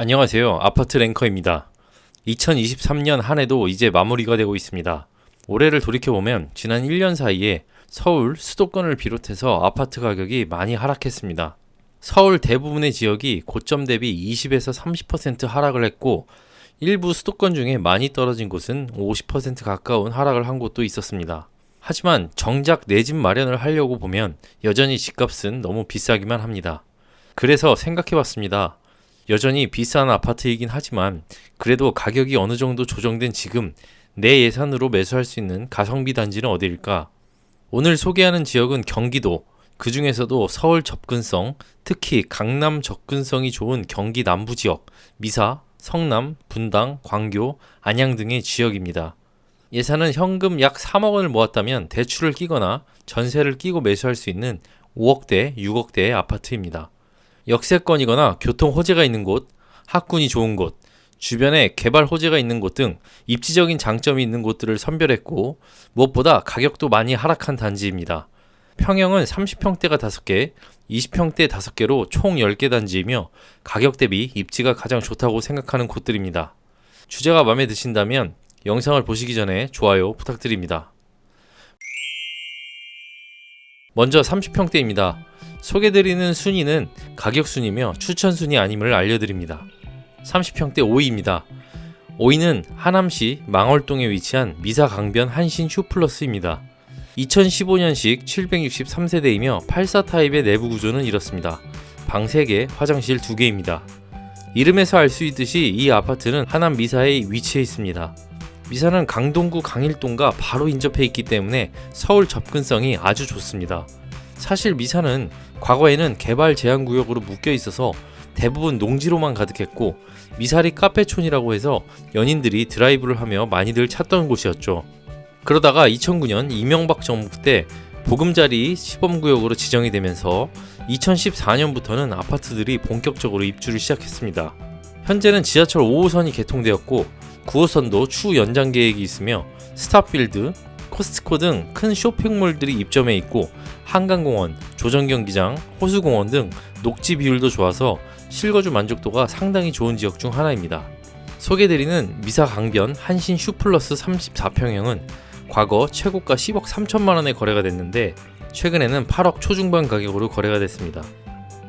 안녕하세요. 아파트 랭커입니다. 2023년 한 해도 이제 마무리가 되고 있습니다. 올해를 돌이켜보면 지난 1년 사이에 서울 수도권을 비롯해서 아파트 가격이 많이 하락했습니다. 서울 대부분의 지역이 고점 대비 20에서 30% 하락을 했고, 일부 수도권 중에 많이 떨어진 곳은 50% 가까운 하락을 한 곳도 있었습니다. 하지만 정작 내 집 마련을 하려고 보면 여전히 집값은 너무 비싸기만 합니다. 그래서 생각해봤습니다. 여전히 비싼 아파트이긴 하지만 그래도 가격이 어느 정도 조정된 지금 내 예산으로 매수할 수 있는 가성비 단지는 어디일까? 오늘 소개하는 지역은 경기도, 그 중에서도 서울 접근성, 특히 강남 접근성이 좋은 경기 남부 지역, 미사, 성남, 분당, 광교, 안양 등의 지역입니다. 예산은 현금 약 3억 원을 모았다면 대출을 끼거나 전세를 끼고 매수할 수 있는 5억대, 6억대의 아파트입니다. 역세권이거나 교통 호재가 있는 곳, 학군이 좋은 곳, 주변에 개발 호재가 있는 곳 등 입지적인 장점이 있는 곳들을 선별했고, 무엇보다 가격도 많이 하락한 단지입니다. 평형은 30평대가 5개, 20평대 5개로 총 10개 단지이며 가격 대비 입지가 가장 좋다고 생각하는 곳들입니다. 주제가 마음에 드신다면 영상을 보시기 전에 좋아요 부탁드립니다. 먼저 30평대입니다. 소개드리는 순위는 가격 순이며 추천 순위 아님을 알려드립니다. 30평대 5위입니다. 5위는 하남시 망월동에 위치한 미사 강변 한신 휴플러스입니다. 2015년식 763세대이며 84 타입의 내부 구조는 이렇습니다. 방 3개, 화장실 2개입니다. 이름에서 알 수 있듯이 이 아파트는 하남 미사에 위치해 있습니다. 미사는 강동구 강일동과 바로 인접해 있기 때문에 서울 접근성이 아주 좋습니다. 사실 미사는 과거에는 개발 제한 구역으로 묶여 있어서 대부분 농지로만 가득했고, 미사리 카페촌이라고 해서 연인들이 드라이브를 하며 많이들 찾던 곳이었죠. 그러다가 2009년 이명박 정부 때 보금자리 시범구역으로 지정이 되면서 2014년부터는 아파트들이 본격적으로 입주를 시작했습니다. 현재는 지하철 5호선이 개통되었고 9호선도 추후 연장 계획이 있으며 스타필드, 코스트코 등 큰 쇼핑몰들이 입점해 있고, 한강공원, 조정경기장, 호수공원 등 녹지 비율도 좋아서 실거주 만족도가 상당히 좋은 지역 중 하나입니다. 소개드리는 미사 강변 한신 휴플러스 34평형은 과거 최고가 10억 3천만 원에 거래가 됐는데 최근에는 8억 초중반 가격으로 거래가 됐습니다.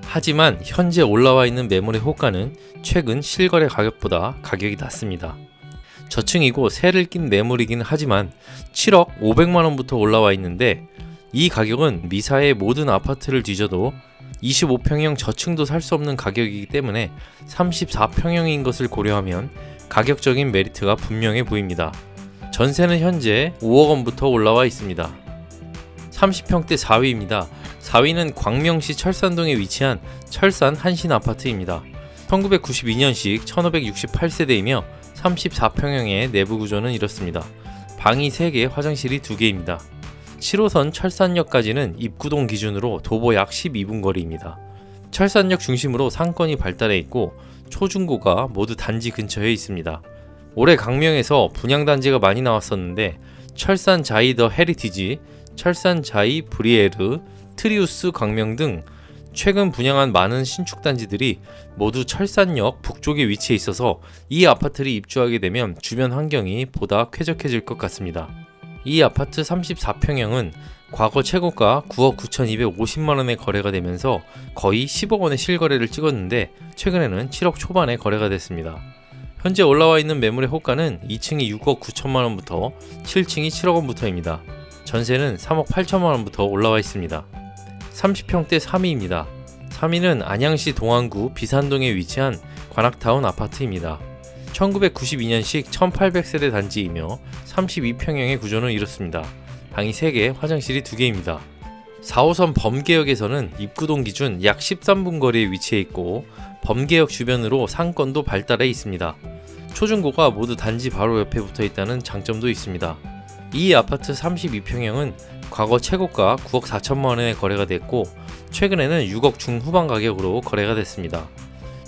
하지만 현재 올라와 있는 매물의 호가는 최근 실거래 가격보다 가격이 낮습니다. 저층이고 세를 낀 매물이긴 하지만 7억 5백만 원부터 올라와 있는데, 이 가격은 미사의 모든 아파트를 뒤져도 25평형 저층도 살 수 없는 가격이기 때문에 34평형인 것을 고려하면 가격적인 메리트가 분명해 보입니다. 전세는 현재 5억 원부터 올라와 있습니다. 30평대 4위입니다. 4위는 광명시 철산동에 위치한 철산 한신 아파트입니다. 1992년식 1568세대이며 34평형의 내부 구조는 이렇습니다. 방이 3개, 화장실이 2개입니다. 7호선 철산역까지는 입구동 기준으로 도보 약 12분 거리입니다. 철산역 중심으로 상권이 발달해 있고 초중고가 모두 단지 근처에 있습니다. 올해 강명에서 분양단지가 많이 나왔었는데 철산 자이 더 헤리티지, 철산 자이 브리에르, 트리우스 강명 등 최근 분양한 많은 신축단지들이 모두 철산역 북쪽에 위치해 있어서 이 아파트를 입주하게 되면 주변 환경이 보다 쾌적해질 것 같습니다. 이 아파트 34평형은 과거 최고가 9억 9,250만원에 거래가 되면서 거의 10억 원의 실거래를 찍었는데 최근에는 7억 초반에 거래가 됐습니다. 현재 올라와 있는 매물의 호가는 2층이 6억 9천만원부터 7층이 7억 원부터입니다. 전세는 3억 8천만원부터 올라와 있습니다. 30평대 3위입니다. 3위는 안양시 동안구 비산동에 위치한 관악타운 아파트입니다. 1992년식 1800세대 단지이며 32평형의 구조는 이렇습니다. 방이 3개, 화장실이 2개입니다. 4호선 범계역에서는 입구동 기준 약 13분 거리에 위치해 있고 범계역 주변으로 상권도 발달해 있습니다. 초중고가 모두 단지 바로 옆에 붙어 있다는 장점도 있습니다. 이 아파트 32평형은 과거 최고가 9억 4천만 원에 거래가 됐고 최근에는 6억 중후반 가격으로 거래가 됐습니다.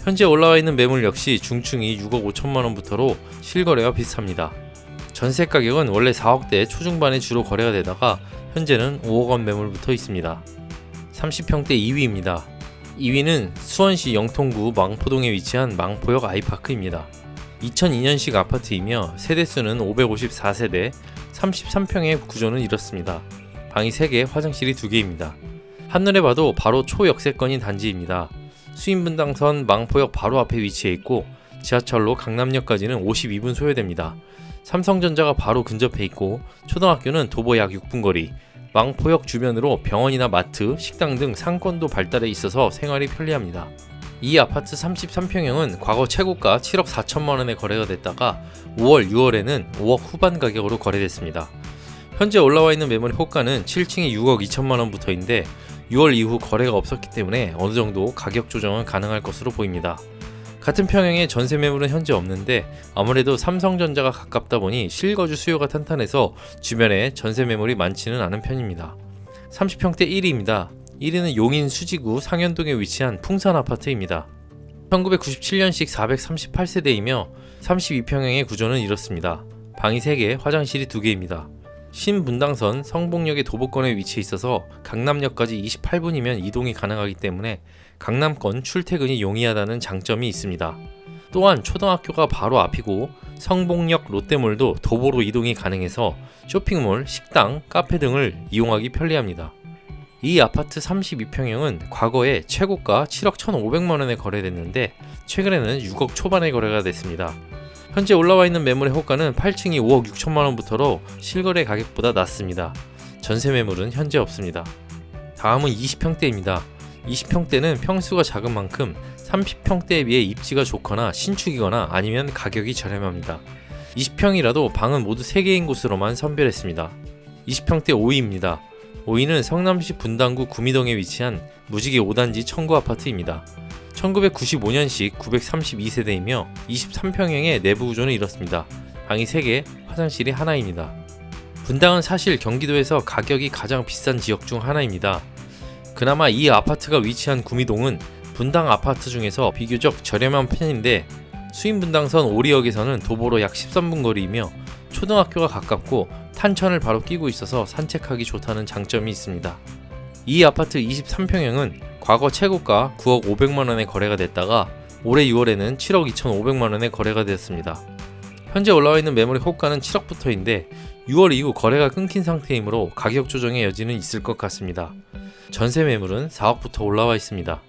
현재 올라와 있는 매물 역시 중층이 6억 5천만 원부터로 실거래와 비슷합니다. 전세 가격은 원래 4억대 초중반에 주로 거래가 되다가 현재는 5억 원 매물부터 있습니다. 30평대 2위입니다. 2위는 수원시 영통구 망포동에 위치한 망포역 아이파크입니다. 2002년식 아파트이며 세대수는 554세대, 33평의 구조는 이렇습니다. 방이 3개, 화장실이 2개입니다. 한눈에 봐도 바로 초역세권인 단지입니다. 수인분당선 망포역 바로 앞에 위치해 있고 지하철로 강남역까지는 52분 소요됩니다. 삼성전자가 바로 근접해 있고 초등학교는 도보 약 6분 거리, 망포역 주변으로 병원이나 마트, 식당 등 상권도 발달해 있어서 생활이 편리합니다. 이 아파트 33평형은 과거 최고가 7억 4천만 원에 거래가 됐다가 5월, 6월에는 5억 후반 가격으로 거래됐습니다. 현재 올라와 있는 매물의 호가는 7층이 6억 2천만 원부터인데 6월 이후 거래가 없었기 때문에 어느 정도 가격 조정은 가능할 것으로 보입니다. 같은 평형의 전세 매물은 현재 없는데 아무래도 삼성전자가 가깝다 보니 실거주 수요가 탄탄해서 주변에 전세 매물이 많지는 않은 편입니다. 30평대 1위입니다. 1위는 용인 수지구 상현동에 위치한 풍산 아파트입니다. 1997년식 438세대이며 32평형의 구조는 이렇습니다. 방이 3개, 화장실이 2개입니다. 신분당선 성봉역의 도보권에 위치해 있어서 강남역까지 28분이면 이동이 가능하기 때문에 강남권 출퇴근이 용이하다는 장점이 있습니다. 또한 초등학교가 바로 앞이고 성봉역 롯데몰도 도보로 이동이 가능해서 쇼핑몰, 식당, 카페 등을 이용하기 편리합니다. 이 아파트 32평형은 과거에 최고가 7억 1,500만 원에 거래됐는데 최근에는 6억 초반에 거래가 됐습니다. 현재 올라와 있는 매물의 호가는 8층이 5억 6천만 원부터로 실거래 가격보다 낮습니다. 전세 매물은 현재 없습니다. 다음은 20평대입니다. 20평대는 평수가 작은 만큼 30평대에 비해 입지가 좋거나 신축이거나 아니면 가격이 저렴합니다. 20평이라도 방은 모두 3개인 곳으로만 선별했습니다. 20평대 5위입니다. 5위는 성남시 분당구 구미동에 위치한 무지개 5단지 청구 아파트입니다. 1995년식 932세대이며 23평형의 내부 구조는 이렇습니다. 방이 3개, 화장실이 하나입니다. 분당은 사실 경기도에서 가격이 가장 비싼 지역 중 하나입니다. 그나마 이 아파트가 위치한 구미동은 분당 아파트 중에서 비교적 저렴한 편인데 수인분당선 오리역에서는 도보로 약 13분 거리이며 초등학교가 가깝고 탄천을 바로 끼고 있어서 산책하기 좋다는 장점이 있습니다. 이 아파트 23평형은 과거 최고가 9억 500만 원에 거래가 됐다가 올해 6월에는 7억 2,500만 원에 거래가 되었습니다. 현재 올라와 있는 매물의 호가는 7억부터인데 6월 이후 거래가 끊긴 상태이므로 가격 조정의 여지는 있을 것 같습니다. 전세 매물은 4억부터 올라와 있습니다.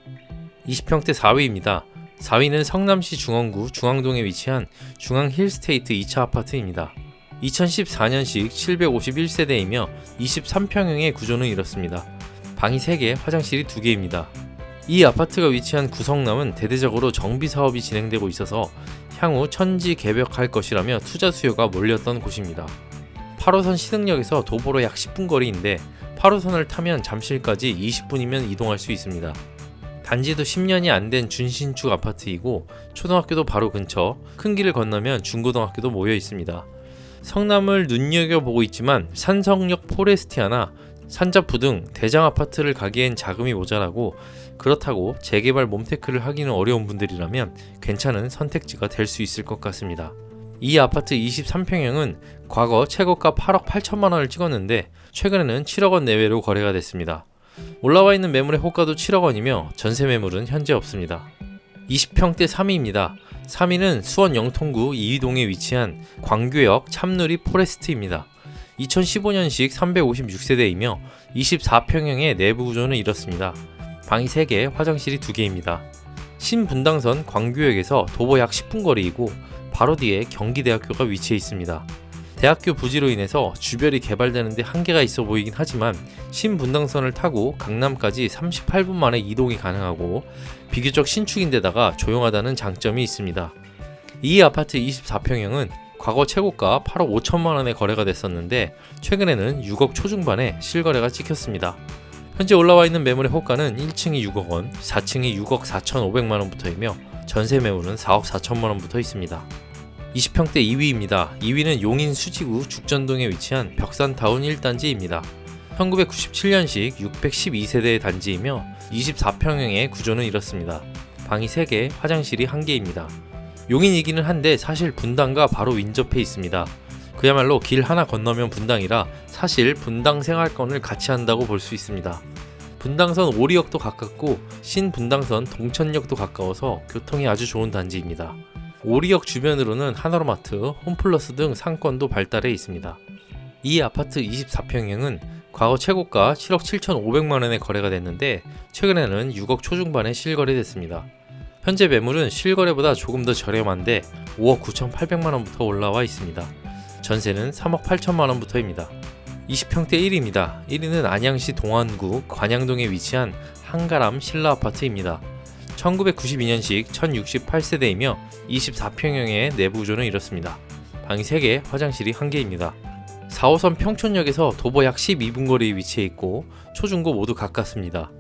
20평대 4위입니다. 4위는 성남시 중원구 중앙동에 위치한 중앙힐스테이트 2차 아파트입니다. 2014년식 751세대이며 23평형의 구조는 이렇습니다. 방이 3개, 화장실이 2개입니다. 이 아파트가 위치한 구성남은 대대적으로 정비사업이 진행되고 있어서 향후 천지 개벽할 것이라며 투자 수요가 몰렸던 곳입니다. 8호선 시흥역에서 도보로 약 10분 거리인데 8호선을 타면 잠실까지 20분이면 이동할 수 있습니다. 단지도 10년이 안 된 준신축 아파트이고 초등학교도 바로 근처, 큰 길을 건너면 중고등학교도 모여 있습니다. 성남을 눈여겨보고 있지만 산성역 포레스티아나 산자푸 등 대장 아파트를 가기엔 자금이 모자라고 그렇다고 재개발 몸테크를 하기는 어려운 분들이라면 괜찮은 선택지가 될 수 있을 것 같습니다. 이 아파트 23평형은 과거 최고가 8억 8천만 원을 찍었는데 최근에는 7억 원 내외로 거래가 됐습니다. 올라와 있는 매물의 호가도 7억 원이며 전세 매물은 현재 없습니다. 20평대 3위입니다. 3위는 수원 영통구 이휘동에 위치한 광교역 참누리 포레스트입니다. 2015년식 356세대이며 24평형의 내부 구조는 이렇습니다. 방이 3개, 화장실이 2개입니다. 신분당선 광교역에서 도보 약 10분 거리이고 바로 뒤에 경기대학교가 위치해 있습니다. 대학교 부지로 인해서 주변이 개발되는데 한계가 있어 보이긴 하지만 신분당선을 타고 강남까지 38분 만에 이동이 가능하고 비교적 신축인데다가 조용하다는 장점이 있습니다. 이 아파트 24평형은 과거 최고가 8억 5천만 원에 거래가 됐었는데 최근에는 6억 초중반에 실거래가 찍혔습니다. 현재 올라와 있는 매물의 호가는 1층이 6억 원, 4층이 6억 4,500만 원부터이며 전세 매물은 4억 4천만 원부터 있습니다. 20평대 2위입니다. 2위는 용인 수지구 죽전동에 위치한 벽산타운 1단지입니다. 1997년식 612세대의 단지이며 24평형의 구조는 이렇습니다. 방이 3개, 화장실이 1개입니다. 용인이기는 한데 사실 분당과 바로 인접해 있습니다. 그야말로 길 하나 건너면 분당이라 사실 분당 생활권을 같이 한다고 볼 수 있습니다. 분당선 오리역도 가깝고 신분당선 동천역도 가까워서 교통이 아주 좋은 단지입니다. 오리역 주변으로는 하나로마트, 홈플러스 등 상권도 발달해 있습니다. 이 아파트 24평형은 과거 최고가 7억 7,500만원에 거래가 됐는데 최근에는 6억 초중반에 실거래됐습니다. 현재 매물은 실거래보다 조금 더 저렴한데 5억 9,800만원부터 올라와 있습니다. 전세는 3억 8천만원부터입니다. 20평대 1위입니다. 1위는 안양시 동안구 관양동에 위치한 한가람 신라 아파트입니다. 1992년식 1068세대이며 24평형의 내부 구조는 이렇습니다. 방이 3개, 화장실이 1개입니다. 4호선 평촌역에서 도보 약 12분 거리에 위치해 있고 초중고 모두 가깝습니다.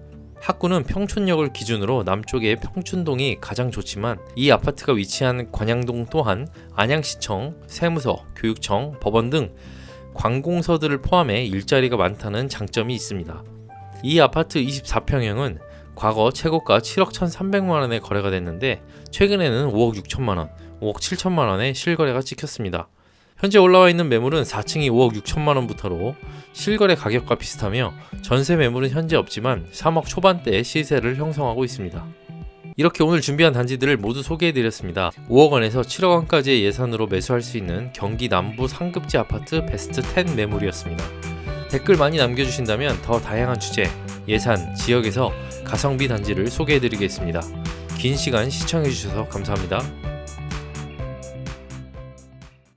학구는 평촌역을 기준으로 남쪽의 평춘동이 가장 좋지만 이 아파트가 위치한 관양동 또한 안양시청, 세무서, 교육청, 법원 등 관공서들을 포함해 일자리가 많다는 장점이 있습니다. 이 아파트 24평형은 과거 최고가 7억 1,300만원에 거래가 됐는데 최근에는 5억 6천만원, 5억 7천만원에 실거래가 찍혔습니다. 현재 올라와 있는 매물은 4층이 5억 6천만원부터로 실거래 가격과 비슷하며 전세 매물은 현재 없지만 3억 초반대의 시세를 형성하고 있습니다. 이렇게 오늘 준비한 단지들을 모두 소개해드렸습니다. 5억원에서 7억원까지의 예산으로 매수할 수 있는 경기 남부 상급지 아파트 베스트 10 매물이었습니다. 댓글 많이 남겨주신다면 더 다양한 주제, 예산, 지역에서 가성비 단지를 소개해드리겠습니다. 긴 시간 시청해주셔서 감사합니다.